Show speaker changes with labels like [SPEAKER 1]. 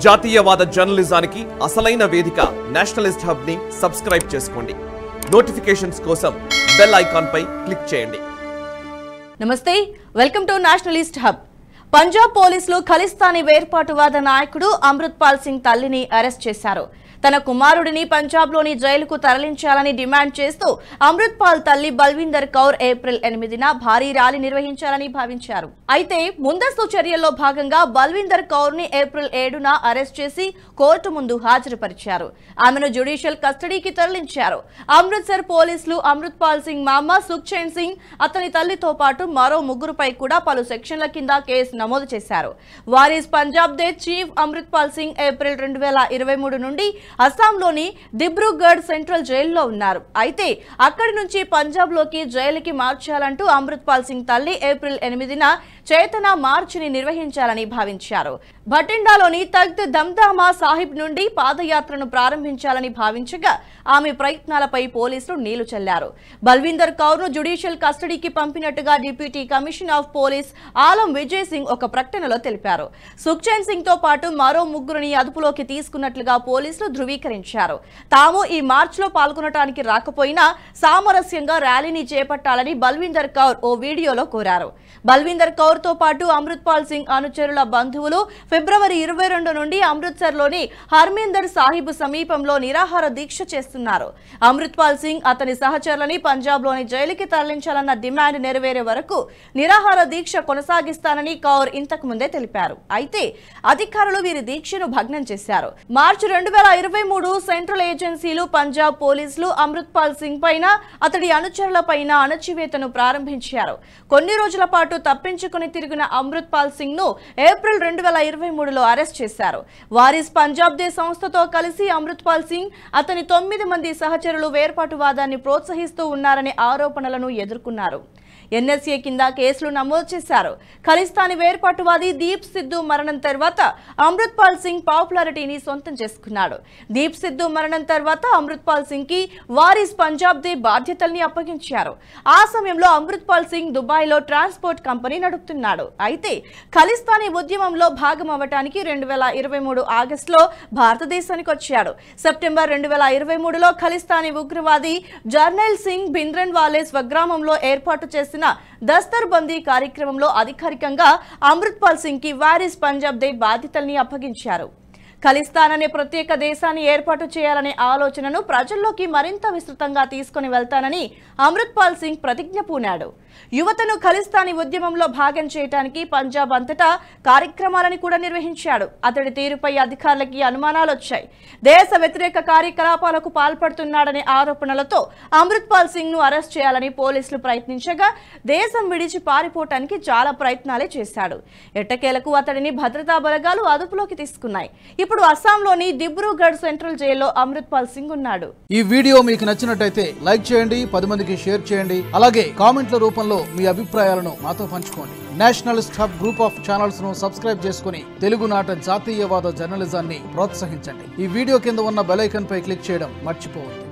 [SPEAKER 1] జాతీయవాద జర్నలిజానికి అసలైన వేదిక నేషనలిస్ట్ హబ్ ని సబ్స్క్రైబ్ చేసుకోండి. నోటిఫికేషన్స్ కోసం బెల్ ఐకాన్ పై క్లిక్ చేయండి.
[SPEAKER 2] నమస్తే, welcome to Nationalist hub. Punjab పోలీసులు ఖలిస్తానీ వేర్పాటువాద నాయకుడు అమృత్పాల్ సింగ్ తల్లిని అరెస్ట్ చేశారు. తన కుమారుడిని పంజాబ్లోని జైలుకు తరలించాలని డిమాండ్ చేస్తూ అమృత్పాల్ తల్లి బల్విందర్ కౌర్ ఏప్రిల్ 8న భారీ ర్యాలీ నిర్వహించాలని భావించారు. అయితే ముందస్తు చర్యల్లో భాగంగా బల్విందర్ కౌర్ ని ఏప్రిల్ 7న అరెస్ట్ చేసి కోర్టు ముందు హాజరుపరిచారు. ఆమెను జ్యుడిషియల్ కస్టడీకి తరలించారు. అమృత్సర్ పోలీసులు అమృత్పాల్ సింగ్ మామ సుఖ్చైన్ సింగ్, అతని తల్లితో పాటు మరో ముగ్గురుపై కూడా పలు సెక్షన్ల కింద కేసు నమోదు చేశారు. వారీస్ పంజాబ్ దే చీఫ్ అమృత్పాల్ సింగ్ ఏప్రిల్ 2023 నుండి అస్సాంలోని దిబ్రూగఢ్ సెంట్రల్ జైల్లో ఉన్నారు. అయితే అక్కడి నుంచి పంజాబ్లోకి జైలుకి మార్చాలంటూ అమృత్పాల్ సింగ్ తల్లి ఏప్రిల్ 8న చేతన మార్చిని నిర్వహించాలని భావించారు. భటిండాలోని తఖ్త్ దమ్దామా సాహిబ్ నుండి పాదయాత్రను ప్రారంభించాలని భావించగా ఆమె ప్రయత్నాలపై పోలీసులు నీళ్లు చల్లారు. బల్విందర్ కౌర్ ను జ్యుడిషియల్ కస్టడీకి పంపినట్టుగా deputy commissioner of police Alam Vijay Singh ఒక ప్రకటనలో తెలిపారు. సుఖ్చైన్ సింగ్ తో పాటు మరో ముగ్గురిని అదుపులోకి తీసుకున్నట్లుగా పోలీసులు ధృవీకరించారు. తాము ఈ మార్చ్లో పాల్గొనడానికి రాకపోయినా సామరస్యంగా ర్యాలీని చేపట్టాలని బల్విందర్ కౌర్ ఓ వీడియోలో కోరారు. బల్విందర్ కౌర్ తో పాటు అమృత్పాల్ సింగ్ అనుచరుల బంధువులు ఫిబ్రవరి 22 నుండి అమృత్సర్లోని హర్మిందర్ సాహిబ్ సమీపంలో నిరాహార దీక్ష చేస్తున్నారు. అమృత్పాల్ సింగ్ అతని సహచరులని పంజాబ్లోని జైలుకి తరలించాలన్న డిమాండ్ నెరవేరే వరకు నిరాహార దీక్ష కొనసాగిస్తానని కౌర్ ఇంతకు ముందే తెలిపారు. అయితే అధికారులు వీరి దీక్షను భగ్నం చేశారు. మార్చి 2023 సెంట్రల్ ఏజెన్సీలు పంజాబ్ పోలీసులు అమృత్పాల్ సింగ్ పైన అతడి అనుచరుల పైన అణచివేతను ప్రారంభించారు. కొన్ని రోజుల పాటు తప్పించుకుని తిరిగిన అమృత్పాల్ సింగ్ ను ఏప్రిల్ 2023లో అరెస్ట్ చేశారు. వారీస్ పంజాబ్ దే సంస్థతో కలిసి అమృత్పాల్ సింగ్ అతని 9 మంది సహచరులు వేర్పాటువాదాన్ని ప్రోత్సహిస్తూ ఉన్నారనే ఆరోపణలను ఎదుర్కొన్నారు. ఎన్ఎస్ఏ కింద కేసులు నమోదు చేశారు. ఖలిస్తానీ వేర్పాటువాది దీప్ సిద్ధు మరణం తర్వాత అమృత్పాల్ సింగ్ పాపులారిటీని సొంతం చేసుకున్నాడు. దీప్ సిద్ధు మరణం తర్వాత అమృత్పాల్ సింగ్ కి వారీస్ పంజాబ్ దే బాధ్యతల్ని అప్పగించారు. ఆ సమయంలో అమృత్పాల్ సింగ్ దుబాయ్లో ట్రాన్స్పోర్ట్ కంపెనీ నడుపుతున్నాడు. అయితే ఖలిస్తానీ ఉద్యమంలో భాగం అవ్వటానికి 2023 ఆగస్టులో భారతదేశానికి వచ్చాడు. సెప్టెంబర్ 2023లో ఖలిస్తానీ ఉగ్రవాది జర్నైల్ సింగ్ భింద్రన్వాలే స్వగ్రామంలో ఏర్పాటు చేసిన దస్తర్ బందీ కార్యక్రమంలో అధికారికంగా అమృత్పాల్ సింగ్ కి వారీస్ పంజాబ్ దే బాధ్యతల్ని అప్పగించారు. ఖలిస్తాన్ అనే ప్రత్యేక దేశాన్ని ఏర్పాటు చేయాలనే ఆలోచనను ప్రజల్లోకి మరింత విస్తృతంగా తీసుకుని వెళ్తానని అమృత్పాల్ సింగ్ ప్రతిజ్ఞ పూనాడు. యువతను ఖలిస్తానీ ఉద్యమంలో భాగం చేయడానికి పంజాబ్ అంతటా కార్యక్రమాలను కూడా నిర్వహించాడు. అతడి తీరుపై అధికారులకి అనుమానాలు వచ్చాయి. దేశ వ్యతిరేక కార్యకలాపాలకు పాల్పడుతున్నాడనే ఆరోపణలతో అమృత్పాల్ సింగ్ ను అరెస్ట్ చేయాలని పోలీసులు ప్రయత్నించగా దేశం విడిచి పారిపోవటానికి చాలా ప్రయత్నాలే చేశాడు. ఎట్టకేలకు అతడిని భద్రతా బలగాలు అదుపులోకి తీసుకున్నాయి. ఇప్పుడు అస్సాంలోని దిబ్రూగఢ్ సెంట్రల్ జైల్లో అమృత్పాల్ సింగ్ ఉన్నాడు.
[SPEAKER 3] ఈ వీడియో మీకు నచ్చినట్టయితే లైక్ చేయండి, 10 మందికి షేర్ చేయండి. అలాగే కామెంట్ల రూపంలో మీ అభిప్రాయాలను మాతో పంచుకోండి. Nationalist hub group of channels ను సబ్స్క్రైబ్ చేసుకుని తెలుగునాట జాతీయవాద జర్నలిజాన్ని ప్రోత్సహించండి. ఈ వీడియో కింద ఉన్న బెల్ ఐకాన్ పై క్లిక్ చేయడం మర్చిపోవద్దు.